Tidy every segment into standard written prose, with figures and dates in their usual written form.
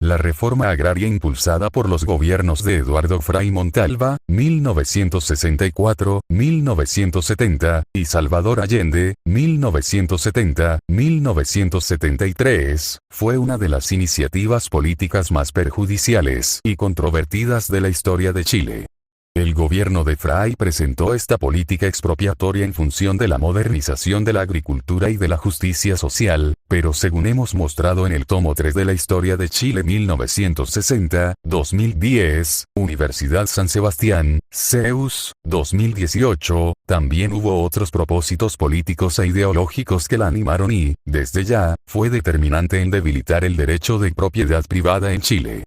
La reforma agraria impulsada por los gobiernos de Eduardo Frei Montalva, 1964-1970, y Salvador Allende, 1970-1973, fue una de las iniciativas políticas más perjudiciales y controvertidas de la historia de Chile. El gobierno de Frei presentó esta política expropiatoria en función de la modernización de la agricultura y de la justicia social, pero según hemos mostrado en el tomo 3 de la Historia de Chile 1960-2010, Universidad San Sebastián, CEUS, 2018, también hubo otros propósitos políticos e ideológicos que la animaron y, desde ya, fue determinante en debilitar el derecho de propiedad privada en Chile.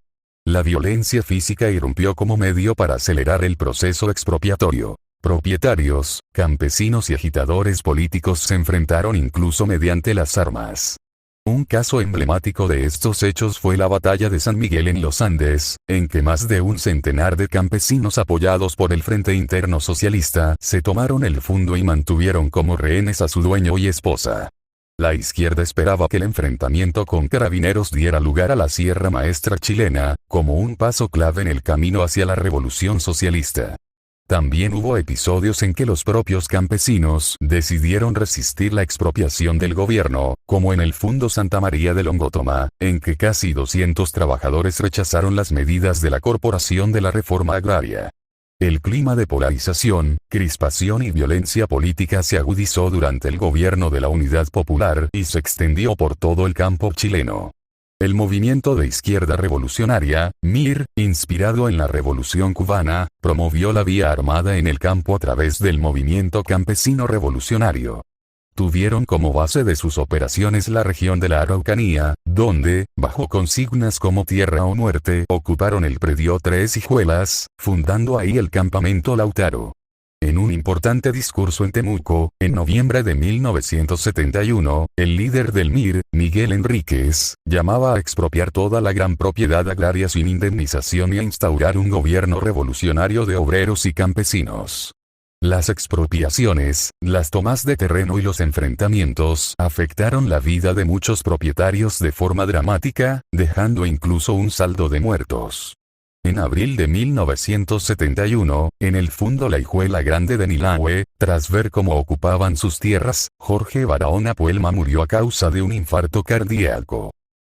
La violencia física irrumpió como medio para acelerar el proceso expropiatorio. Propietarios, campesinos y agitadores políticos se enfrentaron incluso mediante las armas. Un caso emblemático de estos hechos fue la batalla de San Miguel en los Andes, en que más de un centenar de campesinos apoyados por el Frente Interno Socialista se tomaron el fundo y mantuvieron como rehenes a su dueño y esposa. La izquierda esperaba que el enfrentamiento con carabineros diera lugar a la Sierra Maestra chilena, como un paso clave en el camino hacia la revolución socialista. También hubo episodios en que los propios campesinos decidieron resistir la expropiación del gobierno, como en el Fundo Santa María de Longotoma, en que casi 200 trabajadores rechazaron las medidas de la Corporación de la Reforma Agraria. El clima de polarización, crispación y violencia política se agudizó durante el gobierno de la Unidad Popular y se extendió por todo el campo chileno. El movimiento de izquierda revolucionaria, MIR, inspirado en la Revolución Cubana, promovió la vía armada en el campo a través del movimiento campesino revolucionario. Tuvieron como base de sus operaciones la región de la Araucanía, donde, bajo consignas como tierra o muerte, ocuparon el predio Tres Hijuelas, fundando ahí el campamento Lautaro. En un importante discurso en Temuco, en noviembre de 1971, el líder del MIR, Miguel Enríquez, llamaba a expropiar toda la gran propiedad agraria sin indemnización y a instaurar un gobierno revolucionario de obreros y campesinos. Las expropiaciones, las tomas de terreno y los enfrentamientos afectaron la vida de muchos propietarios de forma dramática, dejando incluso un saldo de muertos. En abril de 1971, en el Fundo La Hijuela Grande de Nilahue, tras ver cómo ocupaban sus tierras, Jorge Barahona Puelma murió a causa de un infarto cardíaco.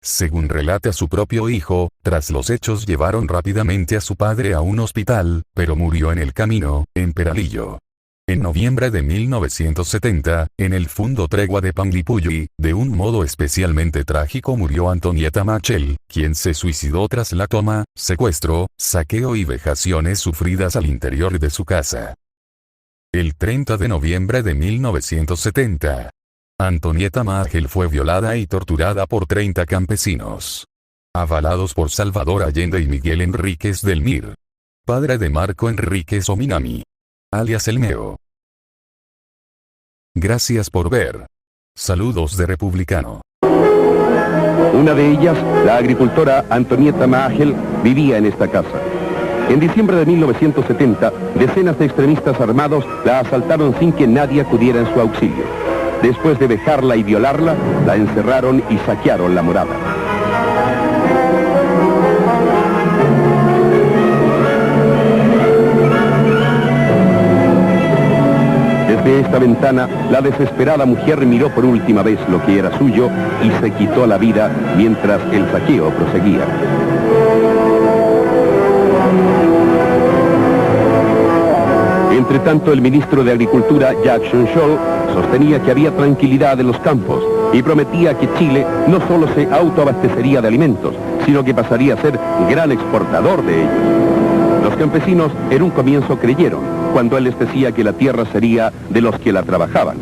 Según relata su propio hijo, tras los hechos llevaron rápidamente a su padre a un hospital, pero murió en el camino, en Peralillo. En noviembre de 1970, en el Fundo Tregua de Panguipulli, de un modo especialmente trágico murió Antonieta Machel, quien se suicidó tras la toma, secuestro, saqueo y vejaciones sufridas al interior de su casa. El 30 de noviembre de 1970. Antonieta Machel fue violada y torturada por 30 campesinos. Avalados por Salvador Allende y Miguel Enríquez del MIR. Padre de Marco Enríquez Ominami. Alias El Meo. Gracias por ver. Saludos de Republicano. Una de ellas, la agricultora Antonieta Machel, vivía en esta casa. En diciembre de 1970, decenas de extremistas armados la asaltaron sin que nadie acudiera en su auxilio. Después de vejarla y violarla, la encerraron y saquearon la morada. Desde esta ventana, la desesperada mujer miró por última vez lo que era suyo y se quitó la vida mientras el saqueo proseguía. Entre tanto, el ministro de Agricultura, Jacques Schonchol, sostenía que había tranquilidad en los campos y prometía que Chile no solo se autoabastecería de alimentos, sino que pasaría a ser gran exportador de ellos. Los campesinos en un comienzo creyeron, cuando él les decía que la tierra sería de los que la trabajaban.